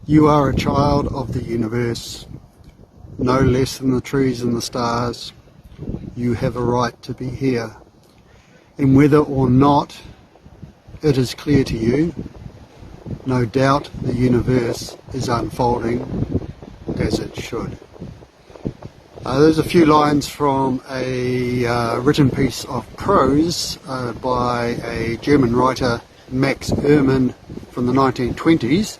You are a child of the universe, no less than the trees and the stars. You have a right to be here. And whether or not it is clear to you, no doubt the universe is unfolding as it should. There's a few lines from a written piece of prose by a German writer, Max Ehrmann, from the 1920s.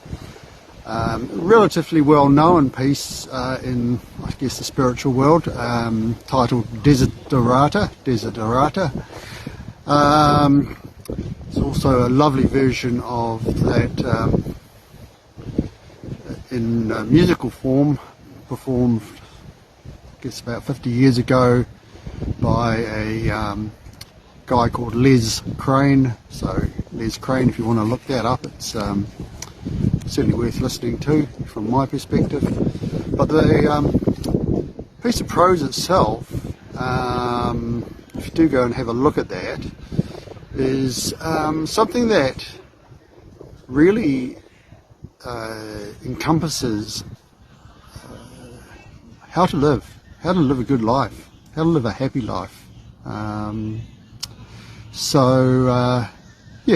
Relatively well-known piece in, I guess, the spiritual world, titled Desiderata. It's also a lovely version of that in musical form, performed, I guess, about 50 years ago by a guy called Les Crane. So Les Crane, if you want to look that up, it's certainly worth listening to from my perspective. But the piece of prose itself, if you do go and have a look at that, is something that really encompasses how to live a good life, how to live a happy life. Yeah,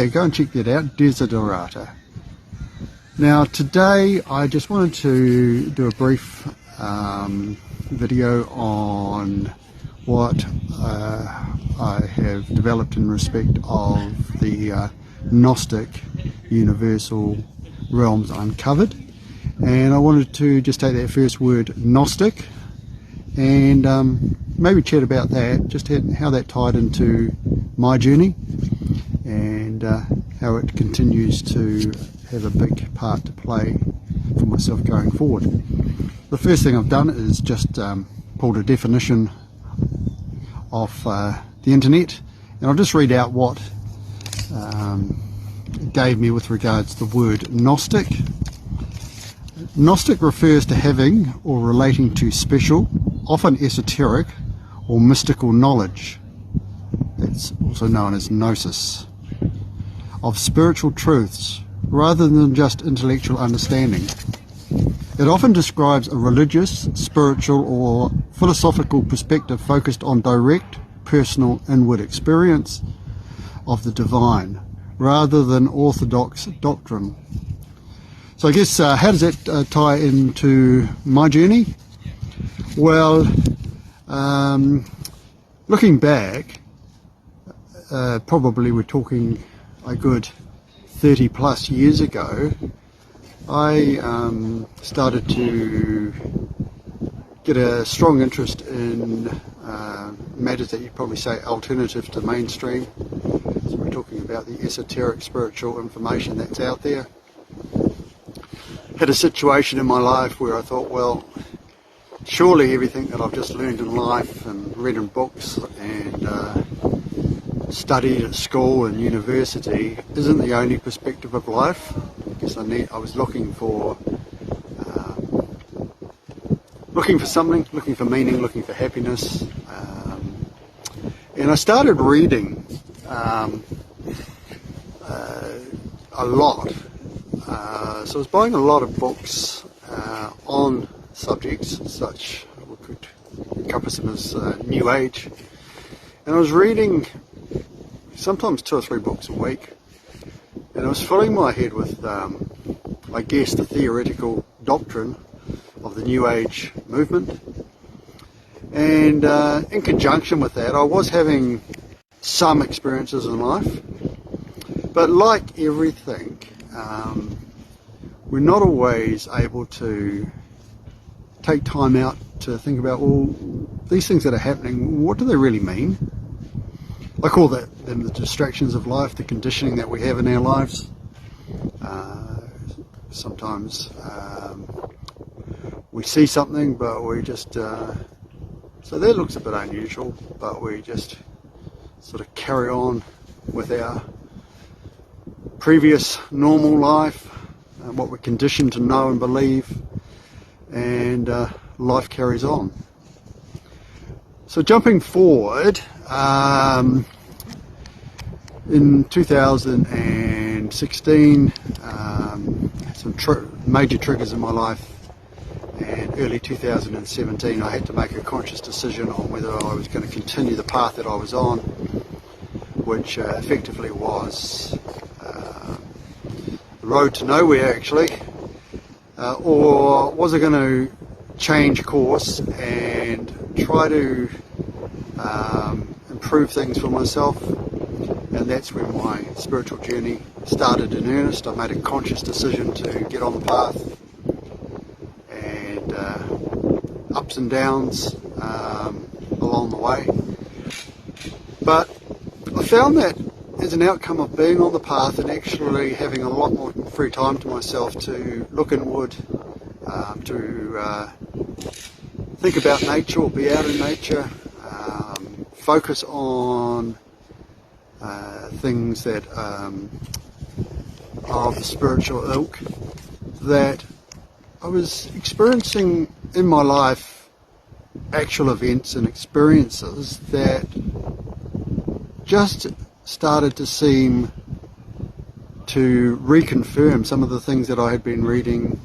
go and check that out, Desiderata. Now today I just wanted to do a brief video on what I have developed in respect of the Gnostic universal realms uncovered, and I wanted to just take that first word, Gnostic, and maybe chat about that, just how that tied into my journey and how it continues to have a big part to play for myself going forward. The first thing I've done is just pulled a definition off the internet, and I'll just read out what it gave me with regards to the word Gnostic. Gnostic refers to having or relating to special, often esoteric or mystical knowledge. It's also known as gnosis, of spiritual truths rather than just intellectual understanding. It often describes a religious, spiritual or philosophical perspective focused on direct, personal, inward experience of the divine rather than orthodox doctrine. So I guess how does that tie into my journey? Well, looking back, probably we're talking a good 30 plus years ago, I started to get a strong interest in matters that you'd probably say alternative to mainstream. So we're talking about the esoteric spiritual information that's out there. Had a situation in my life where I thought, well, surely everything that I've just learned in life and read in books and studied at school and university isn't the only perspective of life. I guess I was looking for something, looking for meaning, looking for happiness, and I started reading a lot. So I was buying a lot of books on subjects such we could encompass them as New Age, and I was reading sometimes 2 or 3 books a week, and I was filling my head with I guess the theoretical doctrine of the New Age movement, and in conjunction with that I was having some experiences in life, but like everything, we're not always able to take time out to think about, well, these things that are happening, what do they really mean? I call them the distractions of life, the conditioning that we have in our lives. Sometimes we see something, but we just, so that looks a bit unusual, but we just sort of carry on with our previous normal life, what we're conditioned to know and believe, and life carries on. So jumping forward, in 2016, some major triggers in my life, and early 2017 I had to make a conscious decision on whether I was going to continue the path that I was on, which effectively was the road to nowhere actually, or was I going to change course and try to improve things for myself. And that's when my spiritual journey started in earnest. I made a conscious decision to get on the path, and ups and downs along the way. But I found that as an outcome of being on the path and actually having a lot more free time to myself to look inward, to think about nature or be out in nature, focus on things that are of the spiritual ilk, that I was experiencing in my life actual events and experiences that just started to seem to reconfirm some of the things that I had been reading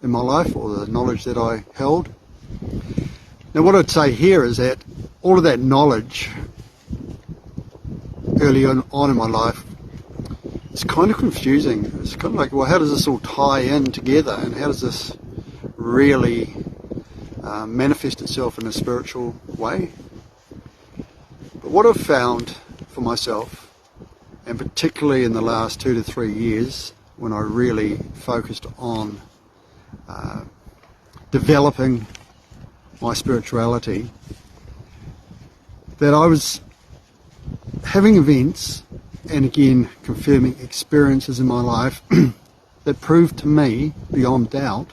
in my life, or the knowledge that I held. Now what I'd say here is that all of that knowledge early on in my life, it's kind of confusing. It's kind of like, well, how does this all tie in together, and how does this really manifest itself in a spiritual way? But what I've found for myself, and particularly in the last 2 to 3 years when I really focused on developing my spirituality, that I was having events and again confirming experiences in my life that proved to me beyond doubt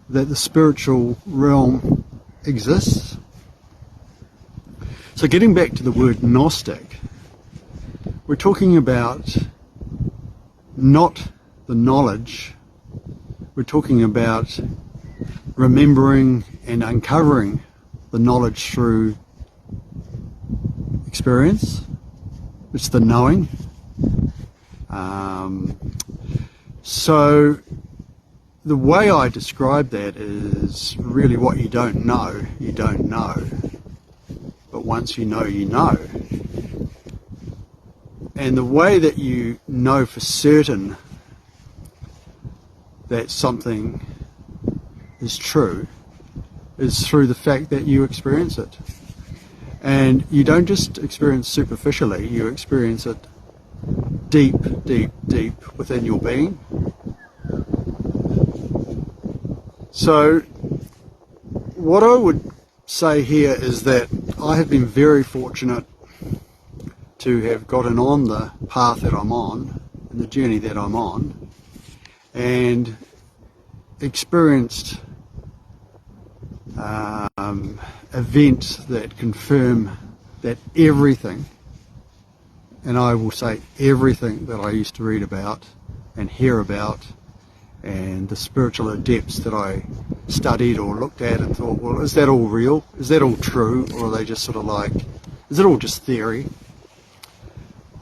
that the spiritual realm exists. So getting back to the word Gnostic, we're talking about not the knowledge, we're talking about remembering and uncovering the knowledge through experience. It's the knowing. So the way I describe that is really what you don't know, you don't know. But once you know, you know. And the way that you know for certain that something is true is through the fact that you experience it. And you don't just experience superficially, you experience it deep, deep, deep within your being. So what I would say here is that I have been very fortunate to have gotten on the path that I'm on, and the journey that I'm on, and experienced events that confirm that everything, and I will say everything that I used to read about and hear about, and the spiritual depths that I studied or looked at and thought, well, is that all real? Is that all true? Or are they just sort of like, is it all just theory?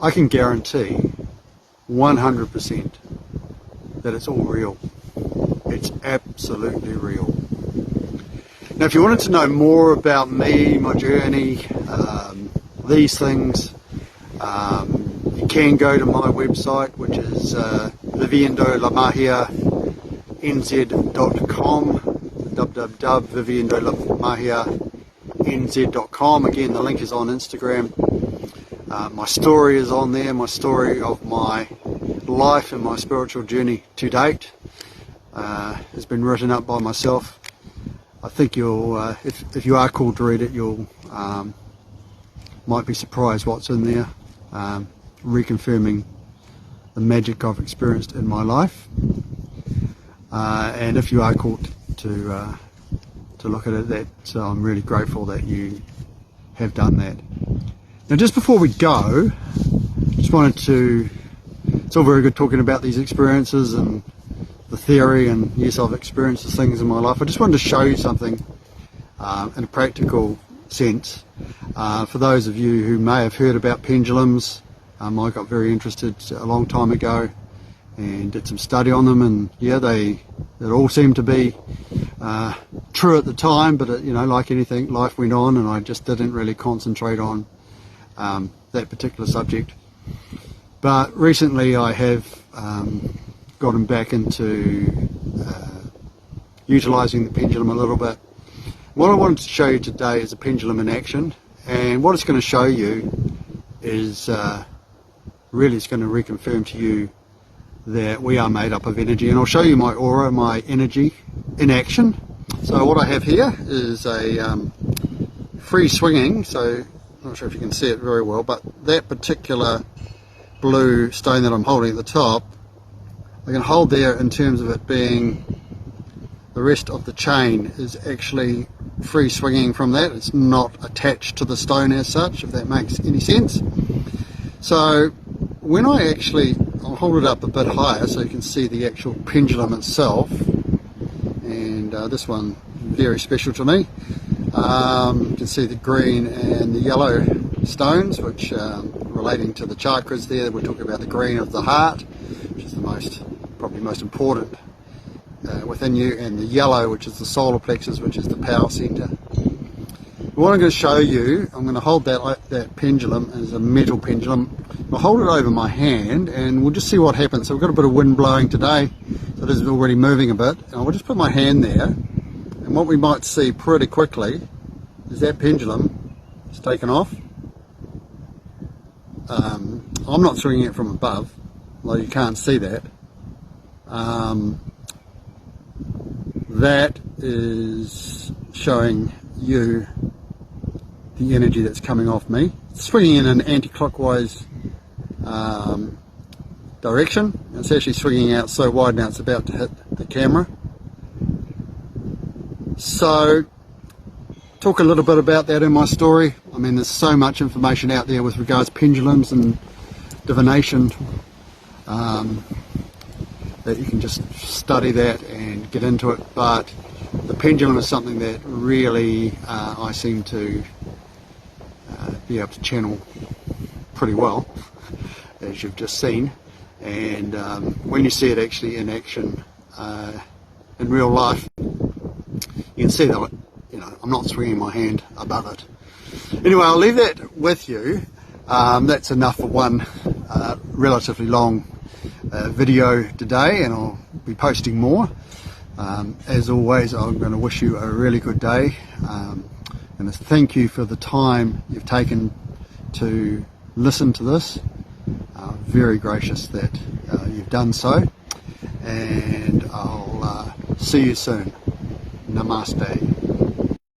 I can guarantee 100% that it's all real. It's absolutely real. Now, if you wanted to know more about me, my journey, these things, you can go to my website, which is viviendolamahia.nz.com, www.viviendolamahia.nz.com. Again, the link is on Instagram. My story is on there, my story of my life and my spiritual journey to date has been written up by myself. I think you'll, if you are called to read it, you'll might be surprised what's in there, reconfirming the magic I've experienced in my life. And if you are called to look at it, that I'm really grateful that you have done that. Now, just before we go, just wanted to, it's all very good talking about these experiences and the theory, and yes, I've experienced these things in my life. I just wanted to show you something in a practical sense. For those of you who may have heard about pendulums, I got very interested a long time ago and did some study on them, and yeah, it all seemed to be true at the time, but you know, like anything, life went on, and I just didn't really concentrate on that particular subject. But recently I have gotten back into utilising the pendulum a little bit. What I wanted to show you today is a pendulum in action, and what it's going to show you is really it's going to reconfirm to you that we are made up of energy, and I'll show you my aura, my energy in action. So what I have here is a free swinging, so I'm not sure if you can see it very well, but that particular blue stone that I'm holding at the top, I can hold there in terms of it being, the rest of the chain is actually free swinging from that. It's not attached to the stone as such, if that makes any sense. So when I'll hold it up a bit higher so you can see the actual pendulum itself, and this one very special to me. You can see the green and the yellow stones, which relating to the chakras there. We're talking about the green of the heart, which is probably most important within you, and the yellow, which is the solar plexus, which is the power center. What I'm going to show you, I'm going to hold that pendulum as a metal pendulum. I'll hold it over my hand and we'll just see what happens. So we've got a bit of wind blowing today, so it is already moving a bit. And I'll just put my hand there, and what we might see pretty quickly is that pendulum is taken off. I'm not swinging it from above, although you can't see that. That is showing you the energy that's coming off me. It's swinging in an anti-clockwise direction. It's actually swinging out so wide now it's about to hit the camera. So, talk a little bit about that in my story. I mean, there's so much information out there with regards to pendulums and divination that you can just study that and get into it, but the pendulum is something that really I seem to be able to channel pretty well, as you've just seen. And when you see it actually in action in real life, you can see that, you know, I'm not swinging my hand above it. Anyway, I'll leave that with you. That's enough for one relatively long video today, and I'll be posting more. As always, I'm going to wish you a really good day, and thank you for the time you've taken to listen to this. Very gracious that you've done so, and I'll see you soon. Namaste.